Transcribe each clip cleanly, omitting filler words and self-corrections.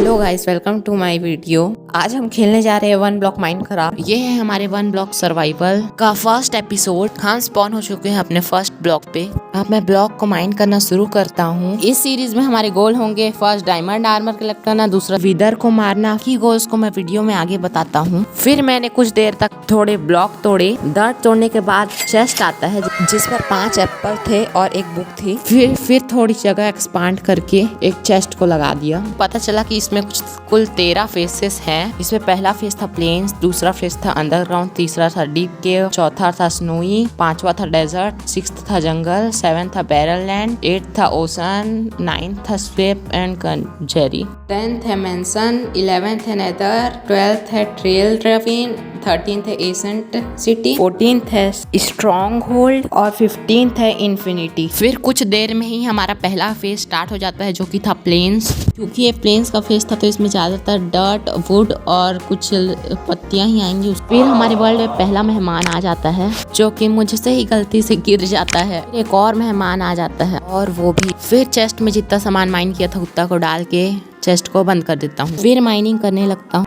Hello guys, welcome to my video. आज हम खेलने जा रहे हैं वन ब्लॉक माइनक्राफ्ट। ये है हमारे वन ब्लॉक सर्वाइवल का फर्स्ट एपिसोड। हम स्पॉन हो चुके हैं अपने फर्स्ट ब्लॉक पे। अब मैं ब्लॉक को माइन करना शुरू करता हूँ। इस सीरीज में हमारे गोल होंगे फर्स्ट डायमंड आर्मर कलेक्ट करना, दूसरा विदर को मारना। की गोल्स को मैं वीडियो में आगे बताता हूँ। फिर मैंने कुछ देर तक थोड़े ब्लॉक तोड़े। दर्द तोड़ने के बाद चेस्ट आता है जिस पर 5 एप्पल थे और एक बुक थी। फिर थोड़ी जगह एक्सपांड करके एक चेस्ट को लगा दिया। पता चला कि इसमें कुल 13 फेसेस हैं। इसमें पहला फेस था प्लेन्स, दूसरा फेस था अंडरग्राउंड, तीसरा था डीप केव, चौथा था स्नोई, पांचवा था डेजर्ट, 6th था जंगल, 7th था बैरल लैंड, 8th था ओशन, 9th था स्वेप एंड कंजेरी, 10th है मेंशन, 11th है नेदर, 12th है ट्रेल ड्रैफिन, 13th है एसेंट सिटी, 14th है स्ट्रॉन्ग होल्ड और 15th है इन्फिनिटी। फिर कुछ देर में ही हमारा पहला फेज स्टार्ट हो जाता है जो कि था प्लेन्स। क्योंकि ये प्लेन्स का फेज था तो इसमें ज्यादातर डर्ट, वुड और कुछ पत्तियां ही आएंगी। फिर हमारे वर्ल्ड में पहला मेहमान आ जाता है जो कि मुझसे ही गलती से गिर जाता है। एक और मेहमान आ जाता है और वो भी। फिर चेस्ट में जितना सामान माइन किया था उतना को डाल के चेस्ट को बंद कर देता हूँ। फिर माइनिंग करने लगता हूँ।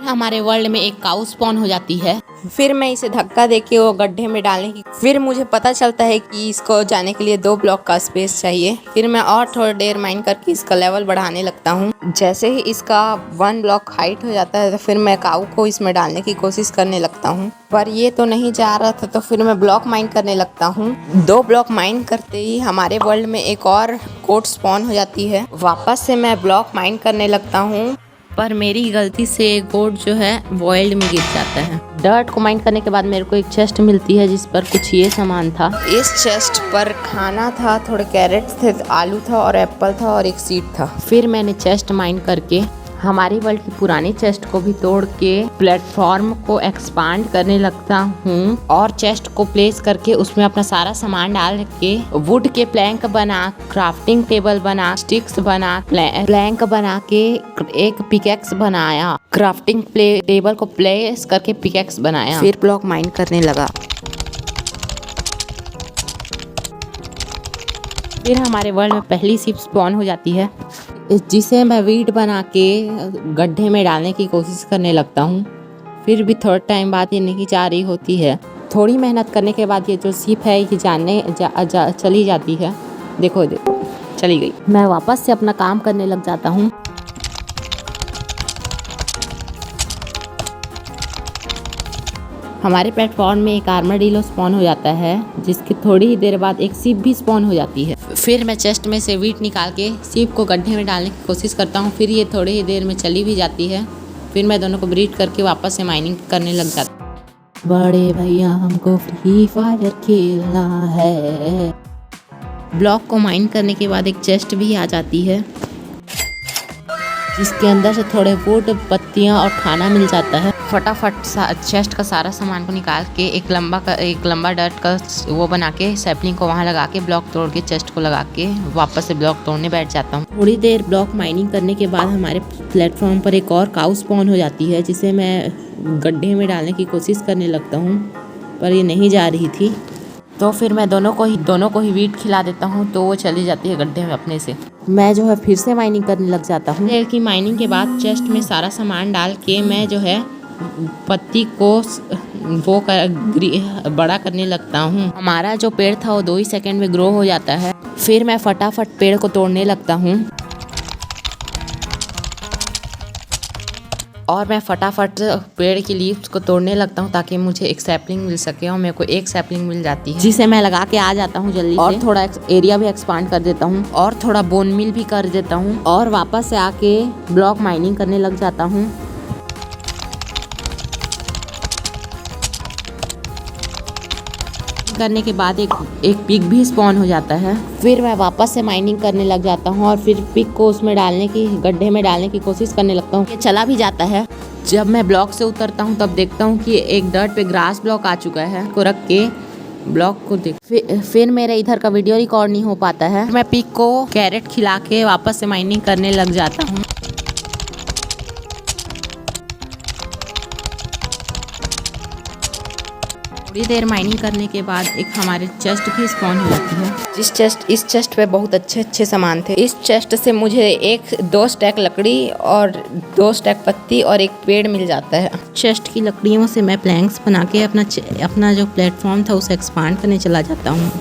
हमारे वर्ल्ड में एक काऊ स्पॉन हो जाती है। फिर मैं इसे धक्का देके वो गड्ढे में डालने की। फिर मुझे पता चलता है कि इसको जाने के लिए 2 ब्लॉक का स्पेस चाहिए। फिर मैं और थोड़ी देर माइन करके इसका लेवल बढ़ाने लगता हूँ। जैसे ही इसका 1 ब्लॉक हाइट हो जाता है तो फिर मैं काऊ को इसमें डालने की कोशिश करने लगता हूँ, पर ये तो नहीं जा रहा था। तो फिर मैं ब्लॉक माइन करने लगता हूँ। 2 ब्लॉक माइन करते ही हमारे वर्ल्ड में एक और कोड स्पॉन हो जाती है। वापस से मैं ब्लॉक माइन करने लगता हूँ, पर मेरी गलती से गोल्ड जो है वॉइल्ड में गिर जाता है। डर्ट को माइन करने के बाद मेरे को एक चेस्ट मिलती है जिस पर कुछ ये सामान था। इस चेस्ट पर खाना था, थोड़े कैरेट्स थे, आलू था और एप्पल था और एक सीड था। फिर मैंने चेस्ट माइन करके हमारी वर्ल्ड की पुरानी चेस्ट को भी तोड़ के प्लेटफॉर्म को एक्सपांड करने लगता हूँ और चेस्ट को प्लेस करके उसमें अपना सारा सामान डाल के वुड के प्लैंक बना, क्राफ्टिंग टेबल बना, स्टिक्स बना, प्लैंक बना के एक पिकेक्स बनाया। क्राफ्टिंग टेबल को प्लेस करके पिकेक्स बनाया। फिर ब्लॉक माइन करने लगा। फिर हमारे वर्ल्ड में पहली शिप स्पॉन हो जाती है जिसे मैं वीट बना के गड्ढे में डालने की कोशिश करने लगता हूँ। फिर भी थर्ड टाइम बाद ये नहीं जा रही होती है। थोड़ी मेहनत करने के बाद ये जो शिप है ये चली जाती है। देखो चली गई। मैं वापस से अपना काम करने लग जाता हूँ। हमारे प्लेटफॉर्म में एक आर्मडीलो स्पॉन हो जाता है जिसकी थोड़ी ही देर बाद एक शिप भी स्पॉन हो जाती है। फिर मैं चेस्ट में से वीट निकाल के शिप को गड्ढे में डालने की कोशिश करता हूँ। फिर ये थोड़ी ही देर में चली भी जाती है। फिर मैं दोनों को ब्रीड करके वापस से माइनिंग करने लग जाता हूँ। बड़े भैया हमको फ्री फायर खेलना है। ब्लॉक को माइन करने के बाद एक चेस्ट भी आ जाती है जिसके अंदर से थोड़े वुड, पत्तियां और खाना मिल जाता है। फटाफट चेस्ट का सारा सामान को निकाल के एक लंबा डर्ट का वो बना के सैपलिंग को वहाँ लगा के ब्लॉक तोड़ के चेस्ट को लगा के वापस से ब्लॉक तोड़ने बैठ जाता हूँ। थोड़ी देर ब्लॉक माइनिंग करने के बाद हमारे प्लेटफॉर्म पर एक और काऊ स्पॉन हो जाती है जिसे मैं गड्ढे में डालने की कोशिश करने लगता हूँ, पर ये नहीं जा रही थी। तो फिर मैं दोनों को ही वीट खिला देता हूँ तो वो चली जाती है गड्ढे में अपने से। मैं जो है फिर से माइनिंग करने लग जाता हूँ। देर की माइनिंग के बाद चेस्ट में सारा सामान डाल के मैं जो है पत्ती को वो बड़ा करने लगता हूँ। हमारा जो पेड़ था वो 2 ही सेकंड में ग्रो हो जाता है। फिर मैं फटाफट पेड़ को तोड़ने लगता हूँ और मैं फटाफट पेड़ की लीव्स को तोड़ने लगता हूँ ताकि मुझे एक सैपलिंग मिल सके। और मेरे को एक सैपलिंग मिल जाती है जिसे मैं लगा के आ जाता हूँ जल्दी और थोड़ा एरिया भी एक्सपांड कर देता हूँ और थोड़ा बोन मिल भी कर देता हूँ और वापस से आके ब्लॉक माइनिंग करने लग जाता हूँ। करने के बाद एक पिग भी स्पॉन हो जाता है। फिर मैं वापस से माइनिंग करने लग जाता हूँ और फिर पिग को उसमें गड्ढे में डालने की कोशिश करने लगता हूँ। ये चला भी जाता है। जब मैं ब्लॉक से उतरता हूँ तब देखता हूँ कि एक डर्ट पे ग्रास ब्लॉक आ चुका है। को रख के ब्लॉक को फिर मेरे इधर का वीडियो रिकॉर्ड नहीं हो पाता है। मैं पिग को कैरेट खिला के वापस से माइनिंग करने लग जाता हूँ। थोड़ी देर माइनिंग करने के बाद एक हमारे चेस्ट भी स्पॉन हो जाती है। इस चेस्ट पे बहुत अच्छे सामान थे। इस चेस्ट से मुझे 2 स्टैक लकड़ी और 2 स्टैक पत्ती और एक पेड़ मिल जाता है। चेस्ट की लकड़ियों से मैं प्लैंक्स बना के अपना जो प्लेटफॉर्म था उसे एक्सपांड करने चला जाता हूँ।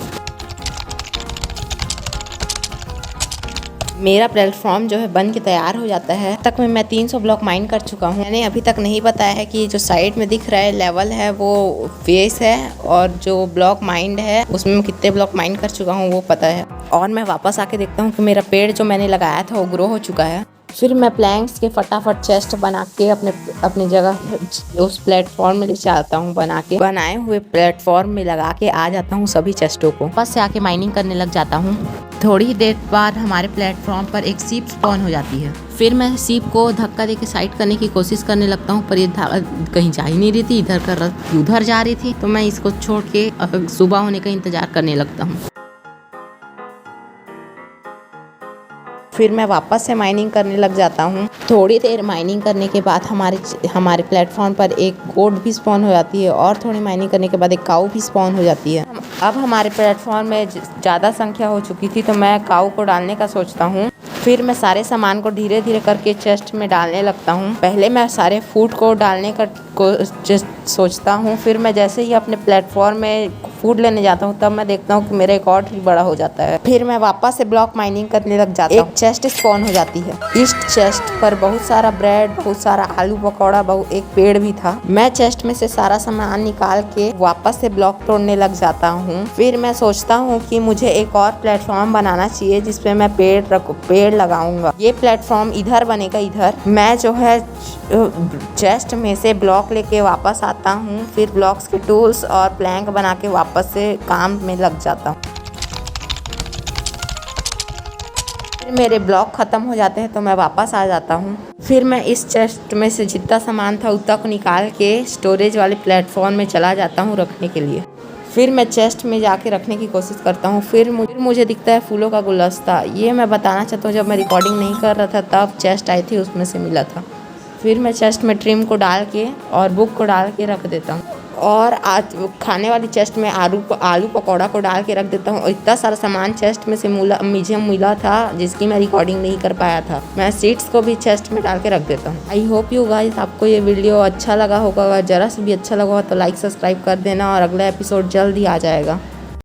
मेरा प्लेटफॉर्म जो है बन के तैयार हो जाता है। तक में मैं 300 ब्लॉक माइन कर चुका हूँ। मैंने अभी तक नहीं बताया है कि जो साइड में दिख रहा है लेवल है वो फेस है, और जो ब्लॉक माइंड है उसमें मैं कितने ब्लॉक माइन कर चुका हूँ वो पता है। और मैं वापस आके देखता हूँ कि मेरा पेड़ जो मैंने लगाया था वो ग्रो हो चुका है। फिर मैं प्लैंक्स के फटाफट चेस्ट बना के अपनी जगह उस प्लेटफॉर्म में ले जाता हूँ। बनाए हुए प्लेटफॉर्म में लगा के आ जाता हूँ सभी चेस्टों को। वापस से आके माइनिंग करने लग जाता हूँ। थोड़ी ही देर बाद हमारे प्लेटफॉर्म पर एक सीप स्पॉन हो जाती है। फिर मैं सीप को धक्का देके साइड करने की कोशिश करने लगता हूँ, पर ये कहीं जा ही नहीं रही थी, उधर जा रही थी। तो मैं इसको छोड़ के सुबह होने का इंतजार करने लगता हूँ। फिर मैं वापस से माइनिंग करने लग जाता हूँ। थोड़ी देर माइनिंग करने के बाद हमारे प्लेटफॉर्म पर एक गोट भी स्पॉन हो जाती है, और थोड़ी माइनिंग करने के बाद एक काऊ भी स्पॉन हो जाती है। अब हमारे प्लेटफॉर्म में ज़्यादा संख्या हो चुकी थी, तो मैं काऊ को डालने का सोचता हूँ। फिर मैं सारे सामान को धीरे धीरे करके चेस्ट में डालने लगता हूँ। पहले मैं सारे फूड को डालने का सोचता हूँ। फिर मैं जैसे ही अपने प्लेटफॉर्म में फूड लेने जाता हूँ तब मैं देखता हूँ कि मेरा एक और ट्री बड़ा हो जाता है। फिर मैं वापस से ब्लॉक माइनिंग करने लग जाता हूँ। एक चेस्ट स्पॉन हो जाती है। इस चेस्ट पर बहुत सारा ब्रेड, बहुत सारा आलू पकौड़ा, एक पेड़ भी था। मैं चेस्ट में से सारा सामान निकाल के वापस से ब्लॉक तोड़ने लग जाता हूँ। फिर मैं सोचता हूँ कि मुझे एक और प्लेटफॉर्म बनाना चाहिए जिसपे मैं पेड़ लगाऊंगा। ये प्लेटफॉर्म इधर बनेगा। इधर मैं जो है चेस्ट में से ब्लॉक लेके वापस आता हूँ। फिर ब्लॉक्स के टूल्स और प्लैंक बना के वापस से काम में लग जाता हूँ। फिर मेरे ब्लॉक ख़त्म हो जाते हैं तो मैं वापस आ जाता हूँ। फिर मैं इस चेस्ट में से जितना सामान था उतना को निकाल के स्टोरेज वाले प्लेटफॉर्म में चला जाता हूँ रखने के लिए। फिर मैं चेस्ट में जाके रखने की कोशिश करता हूँ। फिर मुझे दिखता है फूलों का गुलदस्ता। ये मैं बताना चाहता हूँ, जब मैं रिकॉर्डिंग नहीं कर रहा था तब चेस्ट आई थी, उसमें से मिला था। फिर मैं चेस्ट में ट्रिम को डाल के और बुक को डाल के रख देता हूँ, और आज खाने वाली चेस्ट में आलू पकौड़ा को डाल के रख देता हूँ। और इतना सारा सामान चेस्ट में से मुझे मिला था जिसकी मैं रिकॉर्डिंग नहीं कर पाया था। मैं सीड्स को भी चेस्ट में डाल के रख देता हूँ। आई होप यू गाइस आपको ये वीडियो अच्छा लगा होगा। अगर जरा से भी अच्छा लगा हो तो लाइक सब्सक्राइब कर देना, और अगला एपिसोड जल्द ही आ जाएगा।